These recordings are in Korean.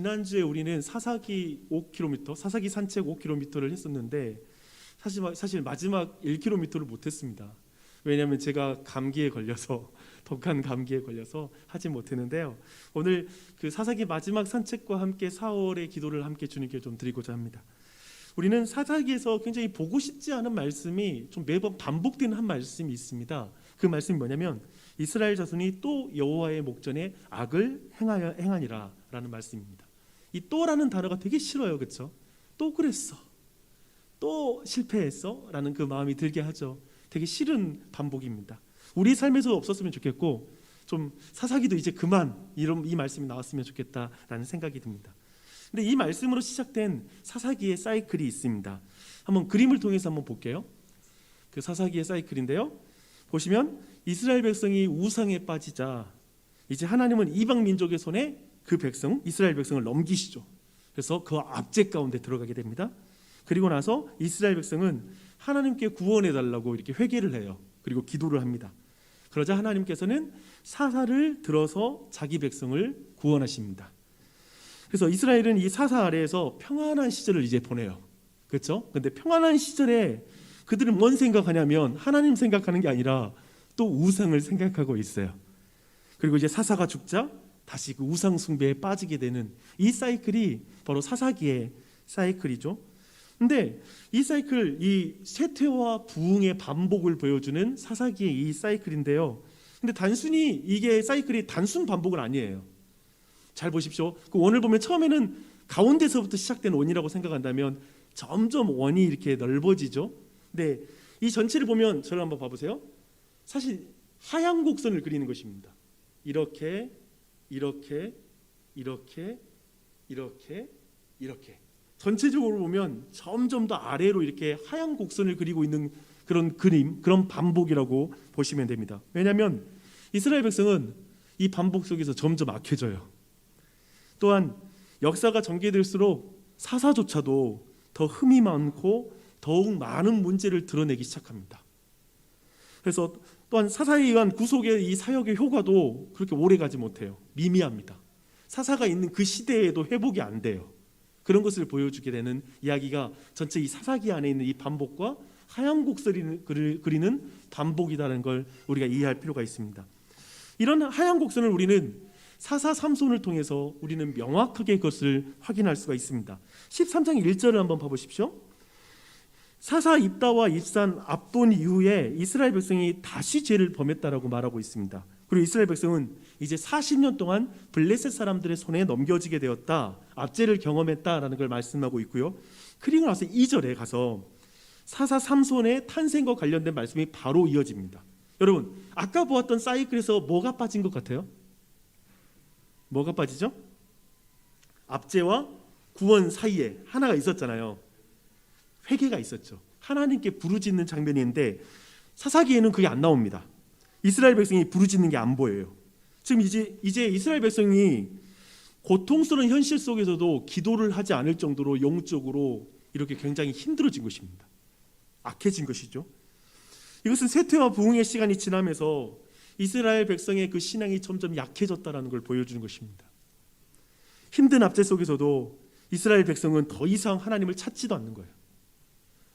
지난주에 우리는 사사기 5km, 사사기 산책 5km를 했었는데 사실 마지막 1km를 못했습니다. 왜냐하면 제가 감기에 걸려서 독한 감기에 걸려서 하지 못했는데요. 오늘 그 사사기 마지막 산책과 함께 4월의 기도를 함께 주님께 좀 드리고자 합니다. 우리는 사사기에서 굉장히 보고 싶지 않은 말씀이 좀 매번 반복되는 한 말씀이 있습니다. 그 말씀이 뭐냐면 이스라엘 자손이 또 여호와의 목전에 악을 행하니라 라는 말씀입니다. 이 또라는 단어가 되게 싫어요. 그렇죠? 또 그랬어, 또 실패했어 라는 그 마음이 들게 하죠. 되게 싫은 반복입니다. 우리 삶에서 없었으면 좋겠고 좀 사사기도 이제 그만 이 말씀이 나왔으면 좋겠다라는 생각이 듭니다. 근데 이 말씀으로 시작된 사사기의 사이클이 있습니다. 한번 그림을 통해서 한번 볼게요. 그 사사기의 사이클인데요. 보시면 이스라엘 백성이 우상에 빠지자 이제 하나님은 이방 민족의 손에 그 백성, 이스라엘 백성을 넘기시죠. 그래서 그 압제 가운데 들어가게 됩니다. 그리고 나서 이스라엘 백성은 하나님께 구원해 달라고 이렇게 회개를 해요. 그리고 기도를 합니다. 그러자 하나님께서는 사사를 들어서 자기 백성을 구원하십니다. 그래서 이스라엘은 이 사사 아래에서 평안한 시절을 이제 보내요. 그렇죠? 근데 평안한 시절에 그들은 뭔 생각하냐면 하나님 생각하는 게 아니라 또 우상을 생각하고 있어요. 그리고 이제 사사가 죽자 다시 그 우상 숭배에 빠지게 되는 이 사이클이 바로 사사기의 사이클이죠. 근데 이 사이클, 이 쇠퇴와 부흥의 반복을 보여주는 사사기의 이 사이클인데요. 근데 단순히 이게 사이클이 단순 반복은 아니에요. 잘 보십시오. 그 원을 보면 처음에는 가운데서부터 시작된 원이라고 생각한다면 점점 원이 이렇게 넓어지죠. 근데 이 전체를 보면 저를 한번 봐보세요. 사실 하향 곡선을 그리는 것입니다. 이렇게 이렇게 이렇게 이렇게 이렇게 전체적으로 보면 점점 더 아래로 이렇게 하향 곡선을 그리고 있는 그런 그림, 그런 반복이라고 보시면 됩니다. 왜냐하면 이스라엘 백성은 이 반복 속에서 점점 악해져요. 또한 역사가 전개될수록 사사조차도 더 흠이 많고 더욱 많은 문제를 드러내기 시작합니다. 그래서 또한 사사에 의한 구속의 이 사역의 효과도 그렇게 오래 가지 못해요. 미미합니다. 사사가 있는 그 시대에도 회복이 안 돼요. 그런 것을 보여주게 되는 이야기가 전체 이 사사기 안에 있는 이 반복과 하향 곡선을 그리는 반복이라는 걸 우리가 이해할 필요가 있습니다. 이런 하향 곡선을 우리는 사사 삼손을 통해서 우리는 명확하게 그것을 확인할 수가 있습니다. 13장 1절을 한번 봐보십시오. 사사 입다와 입산 압돈 이후에 이스라엘 백성이 다시 죄를 범했다라고 말하고 있습니다. 그리고 이스라엘 백성은 이제 40년 동안 블레셋 사람들의 손에 넘겨지게 되었다, 압제를 경험했다라는 걸 말씀하고 있고요. 그리고 나서 2절에 가서 사사 삼손의 탄생과 관련된 말씀이 바로 이어집니다. 여러분, 아까 보았던 사이클에서 뭐가 빠진 것 같아요? 뭐가 빠지죠? 압제와 구원 사이에 하나가 있었잖아요. 회개가 있었죠. 하나님께 부르짖는 장면인데 사사기에는 그게 안 나옵니다. 이스라엘 백성이 부르짖는 게 안 보여요. 지금 이제 이스라엘 백성이 고통스러운 현실 속에서도 기도를 하지 않을 정도로 영적으로 이렇게 굉장히 힘들어진 것입니다. 악해진 것이죠. 이것은 쇠퇴와 부흥의 시간이 지나면서 이스라엘 백성의 그 신앙이 점점 약해졌다는 걸 보여주는 것입니다. 힘든 압제 속에서도 이스라엘 백성은 더 이상 하나님을 찾지도 않는 거예요.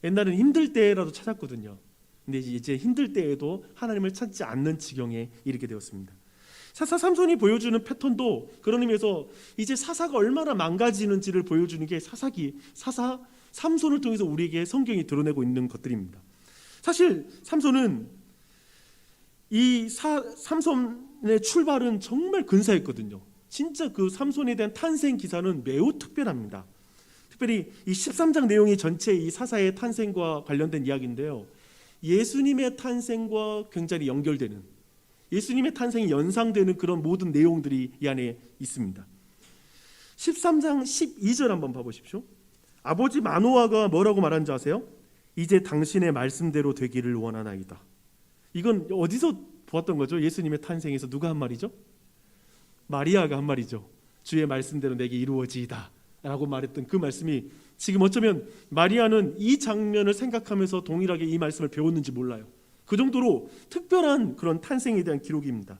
옛날에는 힘들 때라도 찾았거든요. 근데 이제 힘들 때에도 하나님을 찾지 않는 지경에 이르게 되었습니다. 사사 삼손이 보여주는 패턴도 그런 의미에서 이제 사사가 얼마나 망가지는지를 보여주는 게 사사 삼손을 통해서 우리에게 성경이 드러내고 있는 것들입니다. 사실 삼손은 삼손의 출발은 정말 근사했거든요. 진짜 그 삼손에 대한 탄생 기사는 매우 특별합니다. 특별히 이 13장 내용이 전체 이 사사의 탄생과 관련된 이야기인데요. 예수님의 탄생과 굉장히 연결되는, 예수님의 탄생이 연상되는 그런 모든 내용들이 이 안에 있습니다. 13장 12절 한번 봐보십시오. 아버지 마노아가 뭐라고 말하는지 아세요? 이제 당신의 말씀대로 되기를 원하나이다. 이건 어디서 보았던 거죠? 예수님의 탄생에서 누가 한 말이죠? 마리아가 한 말이죠. 주의 말씀대로 내게 이루어지이다 라고 말했던 그 말씀이 지금 어쩌면 마리아는 이 장면을 생각하면서 동일하게 이 말씀을 배웠는지 몰라요. 그 정도로 특별한 그런 탄생에 대한 기록입니다.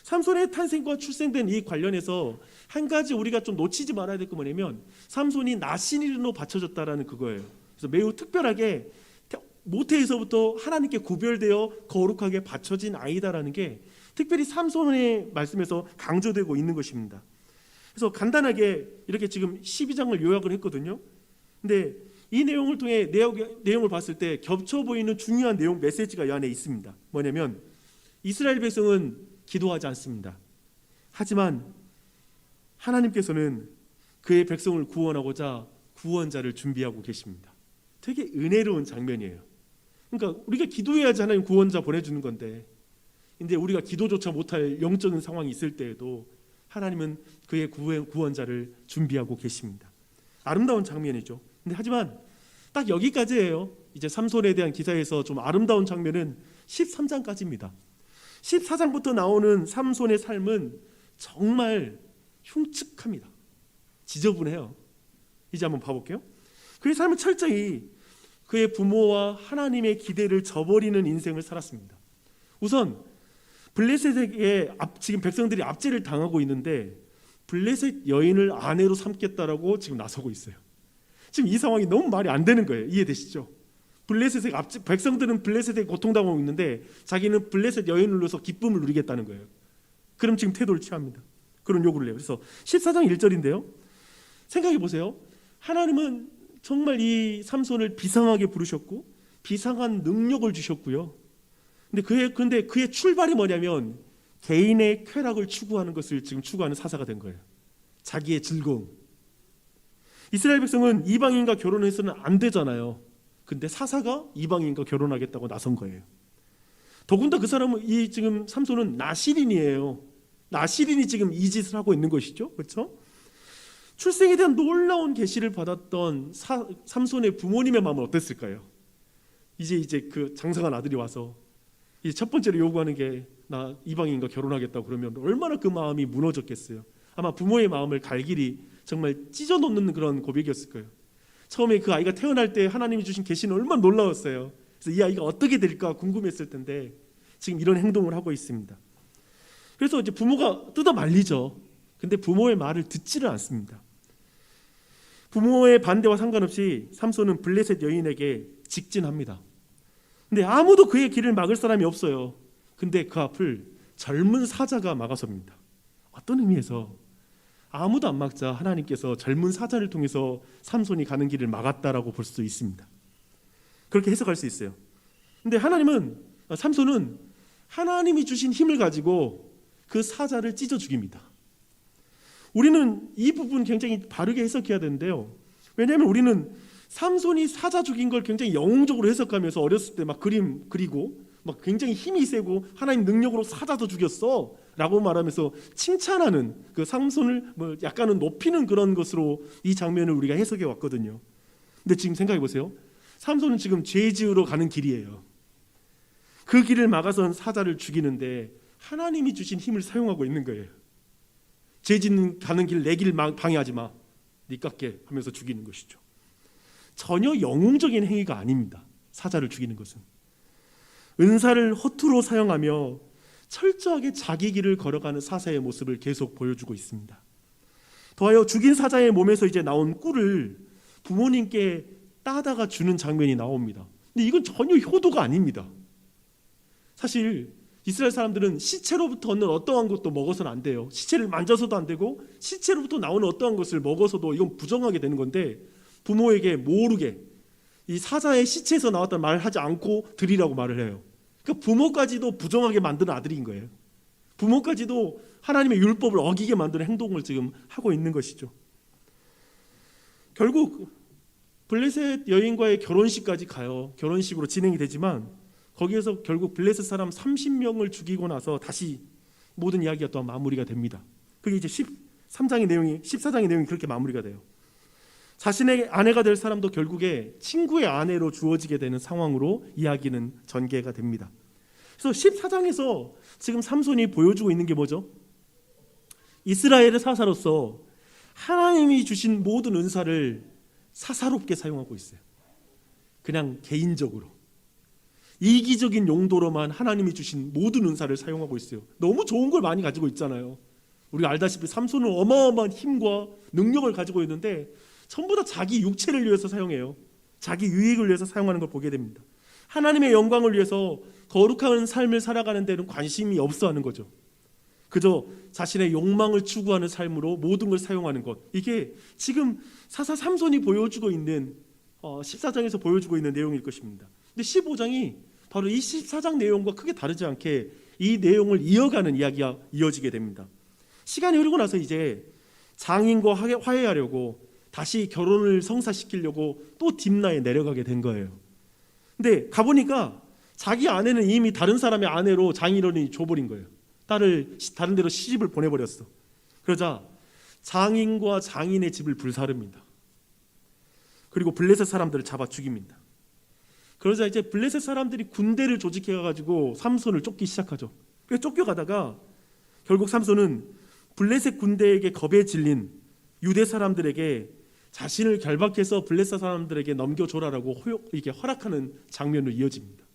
삼손의 탄생과 출생된 이 관련해서 한 가지 우리가 좀 놓치지 말아야 될 거 뭐냐면 삼손이 나신인으로 바쳐졌다라는 그거예요. 그래서 매우 특별하게 모태에서부터 하나님께 구별되어 거룩하게 바쳐진 아이다라는 게 특별히 삼손의 말씀에서 강조되고 있는 것입니다. 그래서 간단하게 이렇게 지금 12장을 요약을 했거든요. 근데 이 내용을 통해 내용을 봤을 때 겹쳐 보이는 중요한 내용 메시지가 이 안에 있습니다. 뭐냐면 이스라엘 백성은 기도하지 않습니다. 하지만 하나님께서는 그의 백성을 구원하고자 구원자를 준비하고 계십니다. 되게 은혜로운 장면이에요. 그러니까 우리가 기도해야지 하나님 구원자 보내주는 건데, 근데 우리가 기도조차 못할 영적인 상황이 있을 때에도 하나님은 그의 구원자를 준비하고 계십니다. 아름다운 장면이죠. 근데 하지만 딱 여기까지예요. 이제 삼손에 대한 기사에서 좀 아름다운 장면은 13장까지입니다. 14장부터 나오는 삼손의 삶은 정말 흉측합니다. 지저분해요. 이제 한번 봐볼게요. 그의 삶은 철저히 그의 부모와 하나님의 기대를 저버리는 인생을 살았습니다. 우선 블레셋에게 지금 백성들이 압제를 당하고 있는데 블레셋 여인을 아내로 삼겠다라고 지금 나서고 있어요. 지금 이 상황이 너무 말이 안 되는 거예요. 이해되시죠? 백성들은 블레셋에 고통당하고 있는데 자기는 블레셋 여인을 넣어서 기쁨을 누리겠다는 거예요. 그럼 지금 태도를 취합니다. 그런 요구를 해요. 그래서 14장 1절인데요. 생각해 보세요. 하나님은 정말 이 삼손을 비상하게 부르셨고 비상한 능력을 주셨고요. 근데 그의 출발이 뭐냐면 개인의 쾌락을 추구하는 것을 지금 추구하는 사사가 된 거예요. 자기의 즐거움. 이스라엘 백성은 이방인과 결혼해서는 안 되잖아요. 근데 사사가 이방인과 결혼하겠다고 나선 거예요. 더군다나 그 사람은 지금 삼손은 나실인이에요. 나실인이 지금 이 짓을 하고 있는 것이죠. 그렇죠? 출생에 대한 놀라운 계시를 받았던 삼손의 부모님의 마음은 어땠을까요? 이제 그 장사한 아들이 와서 이제 첫 번째로 요구하는 게 나 이방인과 결혼하겠다고 그러면 얼마나 그 마음이 무너졌겠어요. 아마 부모의 마음을 갈길이 정말 찢어놓는 그런 고백이었을 거예요. 처음에 그 아이가 태어날 때 하나님이 주신 계시는 얼마나 놀라웠어요. 그래서 이 아이가 어떻게 될까 궁금했을 텐데 지금 이런 행동을 하고 있습니다. 그래서 이제 부모가 뜯어 말리죠. 근데 부모의 말을 듣지를 않습니다. 부모의 반대와 상관없이 삼손은 블레셋 여인에게 직진합니다. 근데 아무도 그의 길을 막을 사람이 없어요. 근데 그 앞을 젊은 사자가 막아섭니다. 어떤 의미에서 아무도 안 막자 하나님께서 젊은 사자를 통해서 삼손이 가는 길을 막았다라고 볼 수도 있습니다. 그렇게 해석할 수 있어요. 근데 삼손은 하나님이 주신 힘을 가지고 그 사자를 찢어 죽입니다. 우리는 이 부분 굉장히 바르게 해석해야 되는데요. 왜냐하면 우리는 삼손이 사자 죽인 걸 굉장히 영웅적으로 해석하면서 어렸을 때 막 그림 그리고 막 굉장히 힘이 세고 하나님 능력으로 사자도 죽였어 라고 말하면서 칭찬하는 그 삼손을 뭐 약간은 높이는 그런 것으로 이 장면을 우리가 해석해 왔거든요. 근데 지금 생각해 보세요. 삼손은 지금 죄 지으러 가는 길이에요. 그 길을 막아선 사자를 죽이는데 하나님이 주신 힘을 사용하고 있는 거예요. 죄 짓는 가는 길 내 길 방해하지 마. 네 깎게 하면서 죽이는 것이죠. 전혀 영웅적인 행위가 아닙니다. 사자를 죽이는 것은. 은사를 허투루 사용하며 철저하게 자기 길을 걸어가는 사사의 모습을 계속 보여주고 있습니다. 더하여 죽인 사자의 몸에서 이제 나온 꿀을 부모님께 따다가 주는 장면이 나옵니다. 근데 이건 전혀 효도가 아닙니다. 사실 이스라엘 사람들은 시체로부터 얻는 어떠한 것도 먹어서는 안 돼요. 시체를 만져서도 안 되고 시체로부터 나오는 어떠한 것을 먹어서도 이건 부정하게 되는 건데 부모에게 모르게 이 사자의 시체에서 나왔다는 말을 하지 않고 드리라고 말을 해요. 그러니까 부모까지도 부정하게 만드는 아들인 거예요. 부모까지도 하나님의 율법을 어기게 만드는 행동을 지금 하고 있는 것이죠. 결국 블레셋 여인과의 결혼식까지 가요. 결혼식으로 진행이 되지만 거기에서 결국 블레셋 사람 30명을 죽이고 나서 다시 모든 이야기가 또 마무리가 됩니다. 그게 이제 14장의 내용이 그렇게 마무리가 돼요. 자신의 아내가 될 사람도 결국에 친구의 아내로 주어지게 되는 상황으로 이야기는 전개가 됩니다. 그래서 14장에서 지금 삼손이 보여주고 있는 게 뭐죠? 이스라엘의 사사로서 하나님이 주신 모든 은사를 사사롭게 사용하고 있어요. 그냥 개인적으로. 이기적인 용도로만 하나님이 주신 모든 은사를 사용하고 있어요. 너무 좋은 걸 많이 가지고 있잖아요. 우리가 알다시피 삼손은 어마어마한 힘과 능력을 가지고 있는데 전부 다 자기 육체를 위해서 사용해요. 자기 유익을 위해서 사용하는 걸 보게 됩니다. 하나님의 영광을 위해서 거룩한 삶을 살아가는 데는 관심이 없어 하는 거죠. 그저 자신의 욕망을 추구하는 삶으로 모든 걸 사용하는 것. 이게 지금 사사 삼손이 보여주고 있는 14장에서 보여주고 있는 내용일 것입니다. 근데 15장이 바로 이 14장 내용과 크게 다르지 않게 이 내용을 이어가는 이야기가 이어지게 됩니다. 시간이 흐르고 나서 이제 장인과 화해하려고 다시 결혼을 성사시키려고 또 딥나에 내려가게 된 거예요. 근데 가보니까 자기 아내는 이미 다른 사람의 아내로 장인어른이 줘버린 거예요. 딸을 다른 데로 시집을 보내버렸어. 그러자 장인과 장인의 집을 불사릅니다. 그리고 블레셋 사람들을 잡아 죽입니다. 그러자 이제 블레셋 사람들이 군대를 조직해가지고 삼손을 쫓기 시작하죠. 그래서 쫓겨가다가 결국 삼손은 블레셋 군대에게 겁에 질린 유대 사람들에게 자신을 결박해서 블레셋 사람들에게 넘겨줘라라고 이게 허락하는 장면으로 이어집니다.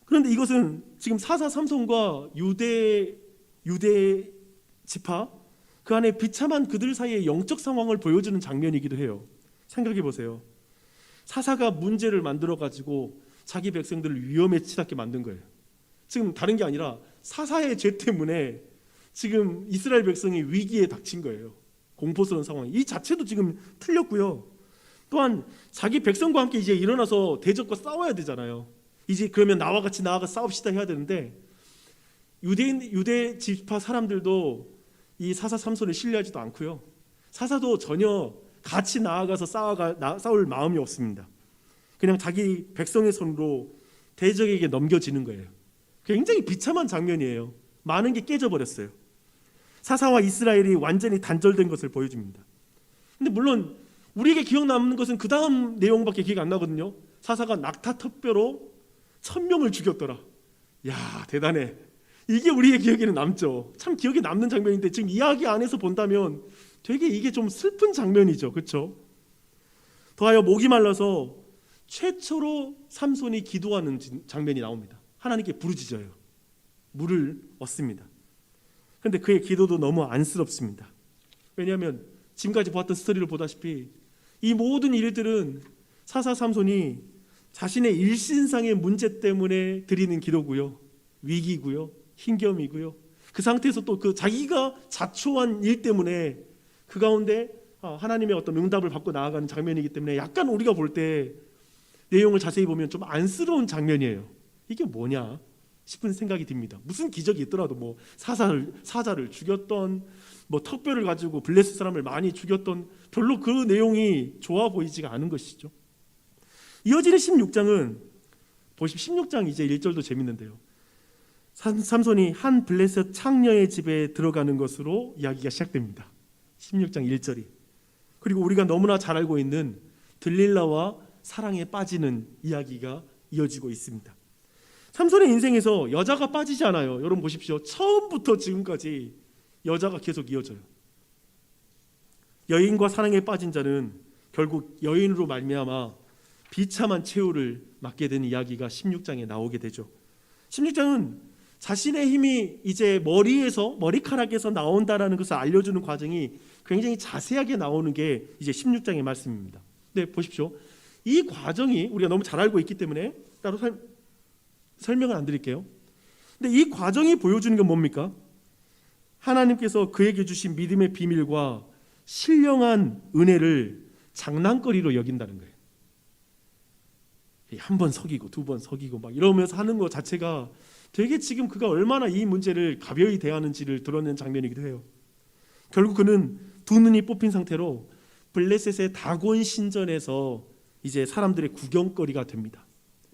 그런데 이것은 지금 사사 삼손과 유대 지파 그 안에 비참한 그들 사이의 영적 상황을 보여주는 장면이기도 해요. 생각해 보세요. 사사가 문제를 만들어 가지고 자기 백성들을 위험에 치닫게 만든 거예요. 지금 다른 게 아니라 사사의 죄 때문에 지금 이스라엘 백성이 위기에 닥친 거예요. 공포스러운 상황. 이 자체도 지금 틀렸고요. 또한 자기 백성과 함께 이제 일어나서 대적과 싸워야 되잖아요. 이제 그러면 나와 같이 나아가 싸웁시다 해야 되는데 유대 지파 사람들도 이 사사 삼손을 신뢰하지도 않고요. 사사도 전혀 같이 나아가서 싸울 마음이 없습니다. 그냥 자기 백성의 손으로 대적에게 넘겨지는 거예요. 굉장히 비참한 장면이에요. 많은 게 깨져버렸어요. 사사와 이스라엘이 완전히 단절된 것을 보여줍니다. 근데 물론 우리에게 기억 남는 것은 그 다음 내용밖에 기억 안 나거든요. 사사가 낙타 턱뼈로 1000명을 죽였더라. 야, 대단해. 이게 우리의 기억에는 남죠. 참 기억에 남는 장면인데 지금 이야기 안에서 본다면 되게 이게 좀 슬픈 장면이죠. 그렇죠? 더하여 목이 말라서 최초로 삼손이 기도하는 장면이 나옵니다. 하나님께 부르짖어요. 물을 얻습니다. 그런데 그의 기도도 너무 안쓰럽습니다. 왜냐하면 지금까지 보았던 스토리를 보다시피 이 모든 일들은 사사 삼손이 자신의 일신상의 문제 때문에 드리는 기도고요, 위기고요, 힘겨움이고요. 그 상태에서 또 그 자기가 자초한 일 때문에 그 가운데 하나님의 어떤 응답을 받고 나아가는 장면이기 때문에 약간 우리가 볼 때 내용을 자세히 보면 좀 안쓰러운 장면이에요. 이게 뭐냐 싶은 생각이 듭니다. 무슨 기적이 있더라도 뭐 사자를 죽였던 뭐 턱뼈를 가지고 블레셋 사람을 많이 죽였던 별로 그 내용이 좋아 보이지가 않은 것이죠. 이어지는 16장은 보시면 16장 이제 1절도 재밌는데요. 삼손이 한 블레셋 창녀의 집에 들어가는 것으로 이야기가 시작됩니다. 16장 1절이. 그리고 우리가 너무나 잘 알고 있는 들릴라와 사랑에 빠지는 이야기가 이어지고 있습니다. 삼손의 인생에서 여자가 빠지지 않아요. 여러분 보십시오. 처음부터 지금까지 여자가 계속 이어져요. 여인과 사랑에 빠진 자는 결국 여인으로 말미암아 비참한 최후를 맞게 되는 이야기가 16장에 나오게 되죠. 16장은 자신의 힘이 이제 머리카락에서 나온다라는 것을 알려주는 과정이 굉장히 자세하게 나오는 게 이제 16장의 말씀입니다. 네, 보십시오. 이 과정이 우리가 너무 잘 알고 있기 때문에 따로 설명을 안 드릴게요. 근데 이 과정이 보여주는 건 뭡니까? 하나님께서 그에게 주신 믿음의 비밀과 신령한 은혜를 장난거리로 여긴다는 거예요. 한 번 속이고 두 번 속이고 막 이러면서 하는 것 자체가 되게 지금 그가 얼마나 이 문제를 가벼이 대하는지를 드러낸 장면이기도 해요. 결국 그는 두 눈이 뽑힌 상태로 블레셋의 다곤 신전에서 이제 사람들의 구경거리가 됩니다.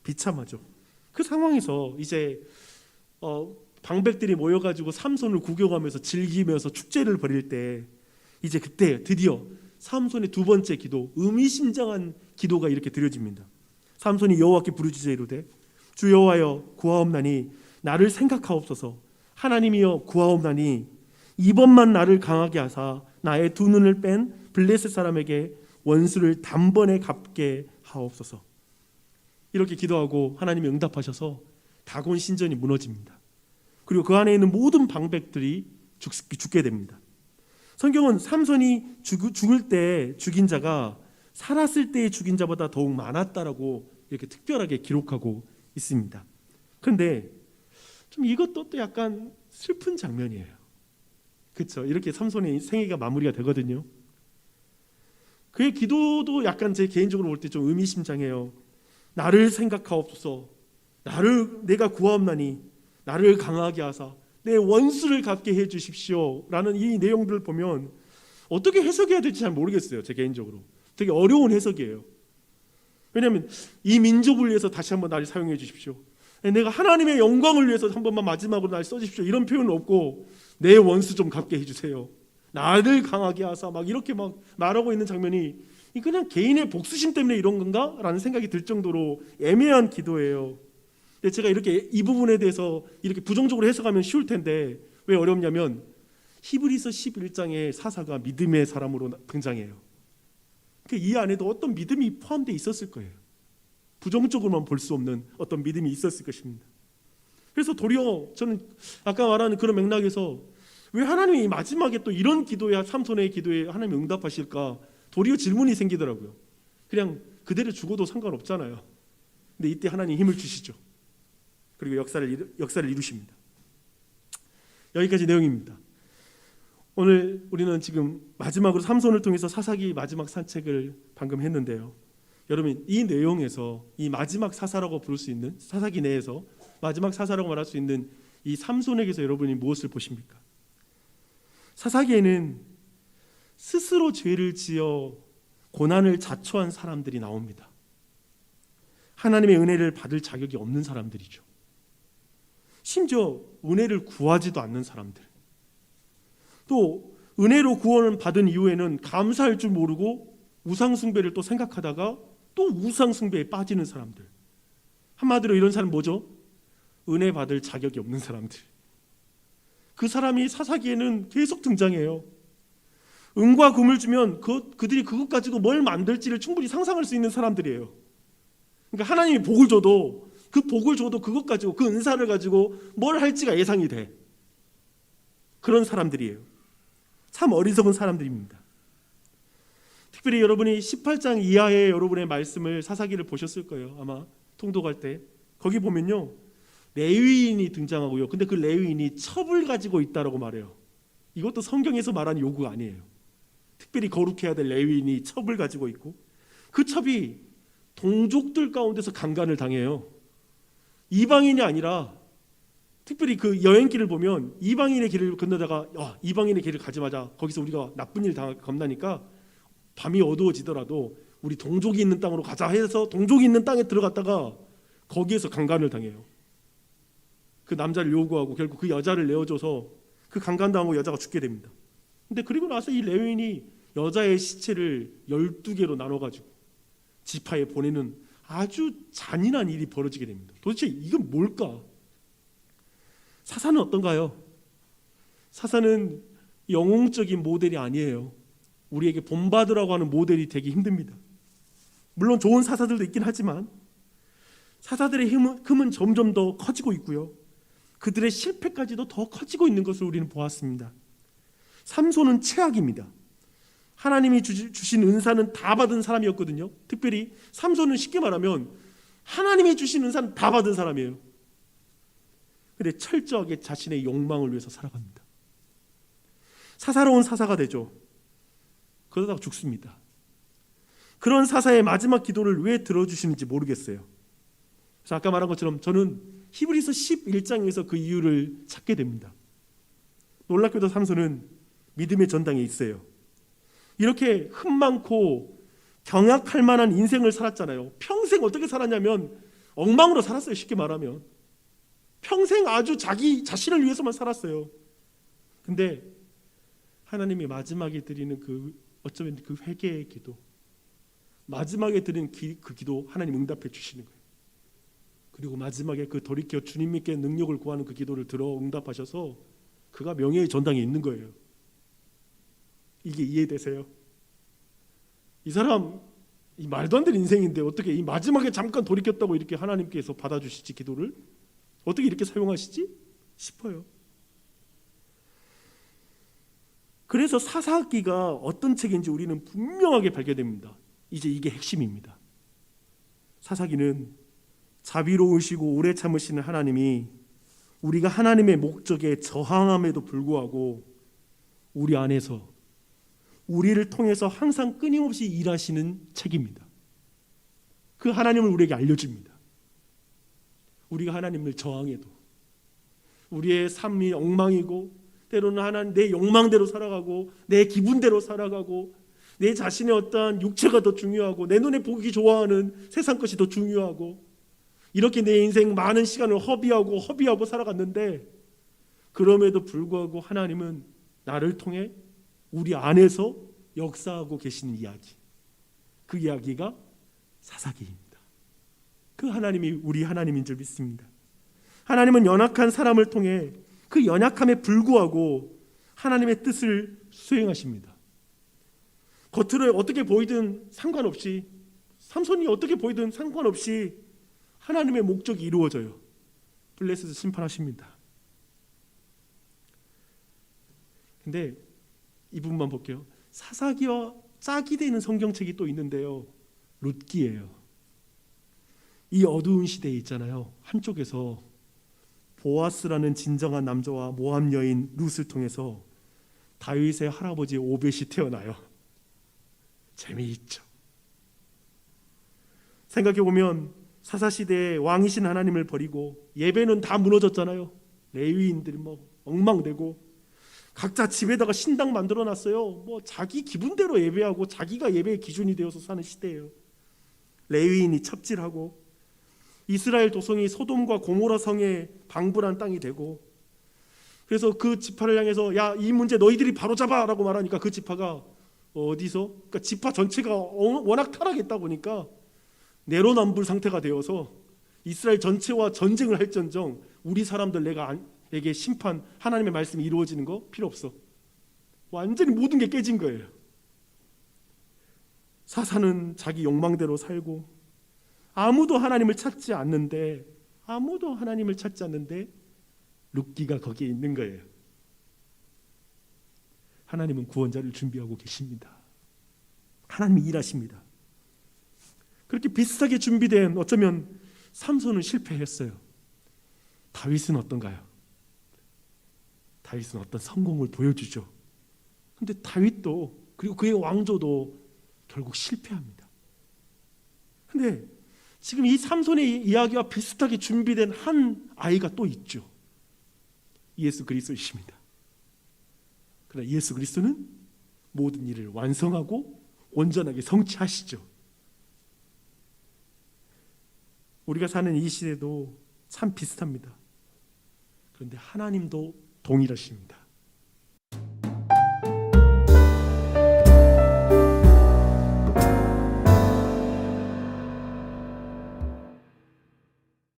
비참하죠. 그 상황에서 이제 방백들이 모여가지고 삼손을 구경하면서 즐기면서 축제를 벌일 때 이제 그때 드디어 삼손의 두 번째 기도, 의미심장한 기도가 이렇게 드려집니다. 삼손이 여호와께 부르짖어 이르되 주 여호와여 구하옵나니 나를 생각하옵소서. 하나님이여 구하옵나니 이번만 나를 강하게 하사 나의 두 눈을 뺀 블레셋 사람에게 원수를 단번에 갚게 하옵소서. 이렇게 기도하고 하나님이 응답하셔서 다곤 신전이 무너집니다. 그리고 그 안에 있는 모든 방백들이 죽게 됩니다. 성경은 삼손이 죽을 때 죽인 자가 살았을 때의 죽인 자보다 더욱 많았다라고 이렇게 특별하게 기록하고 있습니다. 그런데 좀 이것도 또 약간 슬픈 장면이에요. 그렇죠? 이렇게 삼손의 생애가 마무리가 되거든요. 그의 기도도 약간 제 개인적으로 볼 때 좀 의미심장해요. 나를 생각하옵소서. 내가 구하옵나니 나를 강하게 하사 내 원수를 갚게 해 주십시오 라는 이 내용들을 보면 어떻게 해석해야 될지 잘 모르겠어요. 제 개인적으로 되게 어려운 해석이에요. 왜냐하면 이 민족을 위해서 다시 한번 나를 사용해 주십시오, 내가 하나님의 영광을 위해서 한 번만 마지막으로 날 써주십시오, 이런 표현은 없고 내 원수 좀 갚게 해주세요, 나를 강하게 하사, 막 이렇게 막 말하고 있는 장면이 그냥 개인의 복수심 때문에 이런 건가? 라는 생각이 들 정도로 애매한 기도예요. 근데 제가 이렇게 이 부분에 대해서 이렇게 부정적으로 해석하면 쉬울 텐데 왜 어렵냐면 히브리서 11장의 사사가 믿음의 사람으로 등장해요. 이 안에도 어떤 믿음이 포함되어 있었을 거예요. 부정적으로만 볼 수 없는 어떤 믿음이 있었을 것입니다. 그래서 도리어 저는 아까 말하는 그런 맥락에서 왜 하나님이 마지막에 또 이런 기도에, 삼손의 기도에 하나님이 응답하실까, 도리어 질문이 생기더라고요. 그냥 그대로 죽어도 상관없잖아요. 근데 이때 하나님 힘을 주시죠. 그리고 역사를 이루십니다. 여기까지 내용입니다. 오늘 우리는 지금 마지막으로 삼손을 통해서 사사기 마지막 산책을 방금 했는데요. 여러분, 이 내용에서 이 마지막 사사라고 부를 수 있는, 사사기 내에서 마지막 사사라고 말할 수 있는 이 삼손에게서 여러분이 무엇을 보십니까? 사사기에는 스스로 죄를 지어 고난을 자초한 사람들이 나옵니다. 하나님의 은혜를 받을 자격이 없는 사람들이죠. 심지어 은혜를 구하지도 않는 사람들, 또 은혜로 구원을 받은 이후에는 감사할 줄 모르고 우상숭배를 또 생각하다가 또 우상숭배에 빠지는 사람들, 한마디로 이런 사람 뭐죠? 은혜 받을 자격이 없는 사람들. 그 사람이 사사기에는 계속 등장해요. 은과 금을 주면 그들이 그것 가지고 뭘 만들지를 충분히 상상할 수 있는 사람들이에요. 그러니까 하나님이 복을 줘도 그 복을 줘도 그것 가지고, 그 은사를 가지고 뭘 할지가 예상이 돼. 그런 사람들이에요. 참 어리석은 사람들입니다. 특별히 여러분이 18장 이하의 여러분의 말씀을, 사사기를 보셨을 거예요. 아마 통독할 때 거기 보면요, 레위인이 등장하고요. 근데 그 레위인이 첩을 가지고 있다라고 말해요. 이것도 성경에서 말하는 요구가 아니에요. 특별히 거룩해야 될 레위인이 첩을 가지고 있고, 그 첩이 동족들 가운데서 강간을 당해요. 이방인이 아니라, 특별히 그 여행길을 보면 이방인의 길을 건너다가 이방인의 길을 가지 마자, 거기서 우리가 나쁜 일 당할까 겁나니까 밤이 어두워지더라도 우리 동족이 있는 땅으로 가자 해서 동족이 있는 땅에 들어갔다가 거기에서 강간을 당해요. 그 남자를 요구하고 결국 그 여자를 내어줘서 그 강간당하고 여자가 죽게 됩니다. 근데 그리고 나서 이 레위인이 여자의 시체를 12개로 나눠가지고 지파에 보내는 아주 잔인한 일이 벌어지게 됩니다. 도대체 이건 뭘까? 사사는 어떤가요? 사사는 영웅적인 모델이 아니에요. 우리에게 본받으라고 하는 모델이 되기 힘듭니다. 물론 좋은 사사들도 있긴 하지만 사사들의 힘은 점점 더 커지고 있고요. 그들의 실패까지도 더 커지고 있는 것을 우리는 보았습니다. 삼손은 최악입니다. 하나님이 주신 은사는 다 받은 사람이었거든요. 특별히 삼손은 쉽게 말하면 하나님이 주신 은사는 다 받은 사람이에요. 그런데 철저하게 자신의 욕망을 위해서 살아갑니다. 사사로운 사사가 되죠. 그러다가 죽습니다. 그런 사사의 마지막 기도를 왜 들어주시는지 모르겠어요. 그래서 아까 말한 것처럼 저는 히브리서 11장에서 그 이유를 찾게 됩니다. 놀랍게도 삼손은 믿음의 전당에 있어요. 이렇게 흠 많고 경악할 만한 인생을 살았잖아요. 평생 어떻게 살았냐면 엉망으로 살았어요. 쉽게 말하면 평생 아주 자기 자신을 위해서만 살았어요. 근데 하나님이 마지막에 드리는 어쩌면 그 회개의 기도, 마지막에 드리는 그 기도 하나님 응답해 주시는 거예요. 그리고 마지막에 그 돌이켜 주님께 능력을 구하는 그 기도를 들어 응답하셔서 그가 명예의 전당에 있는 거예요. 이게 이해되세요? 이 사람 이 말도 안 되는 인생인데 어떻게 이 마지막에 잠깐 돌이켰다고 이렇게 하나님께서 받아주시지 기도를? 어떻게 이렇게 사용하시지? 싶어요. 그래서 사사기가 어떤 책인지 우리는 분명하게 발견됩니다. 이제 이게 핵심입니다. 사사기는 자비로우시고 오래 참으시는 하나님이 우리가 하나님의 목적에 저항함에도 불구하고 우리 안에서 우리를 통해서 항상 끊임없이 일하시는 책입니다. 그 하나님을 우리에게 알려줍니다. 우리가 하나님을 저항해도 우리의 삶이 엉망이고 때로는 하나님 내 욕망대로 살아가고 내 기분대로 살아가고 내 자신의 어떠한 육체가 더 중요하고 내 눈에 보기 좋아하는 세상 것이 더 중요하고 이렇게 내 인생 많은 시간을 허비하고 살아갔는데 그럼에도 불구하고 하나님은 나를 통해 우리 안에서 역사하고 계시는 이야기, 그 이야기가 사사기입니다. 그 하나님이 우리 하나님인 줄 믿습니다. 하나님은 연약한 사람을 통해 그 연약함에 불구하고 하나님의 뜻을 수행하십니다. 겉으로 어떻게 보이든 상관없이, 삼손이 어떻게 보이든 상관없이 하나님의 목적이 이루어져요. 블레셋을 심판하십니다. 근데 이 부분만 볼게요. 사사기와 짝이 되는 성경책이 또 있는데요. 룻기예요. 이 어두운 시대에 있잖아요. 한쪽에서 보아스라는 진정한 남자와 모압 여인 룻을 통해서 다윗의 할아버지 오벳이 태어나요. 재미있죠. 생각해보면 사사시대에 왕이신 하나님을 버리고 예배는 다 무너졌잖아요. 레위인들이 엉망되고 각자 집에다가 신당 만들어놨어요. 자기 기분대로 예배하고 자기가 예배의 기준이 되어서 사는 시대예요. 레위인이 첩질하고 이스라엘 도성이 소돔과 고모라 성의 방불한 땅이 되고 그래서 그 지파를 향해서 야, 이 문제 너희들이 바로잡아라고 말하니까 그 지파가 어디서? 그러니까 지파 전체가 워낙 타락했다 보니까 내로남불 상태가 되어서 이스라엘 전체와 전쟁을 할전정 우리 사람들 내게 심판 하나님의 말씀이 이루어지는 거 필요 없어. 완전히 모든 게 깨진 거예요. 사사는 자기 욕망대로 살고 아무도 하나님을 찾지 않는데 룻기가 거기에 있는 거예요. 하나님은 구원자를 준비하고 계십니다. 하나님이 일하십니다. 그렇게 비슷하게 준비된 어쩌면 삼손은 실패했어요. 다윗은 어떤가요? 다윗은 어떤 성공을 보여주죠. 그런데 다윗도 그리고 그의 왕조도 결국 실패합니다. 그런데 지금 이 삼손의 이야기와 비슷하게 준비된 한 아이가 또 있죠. 예수 그리스도이십니다. 그러나 예수 그리스도는 모든 일을 완성하고 온전하게 성취하시죠. 우리가 사는 이 시대도 참 비슷합니다. 그런데 하나님도 동일하십니다.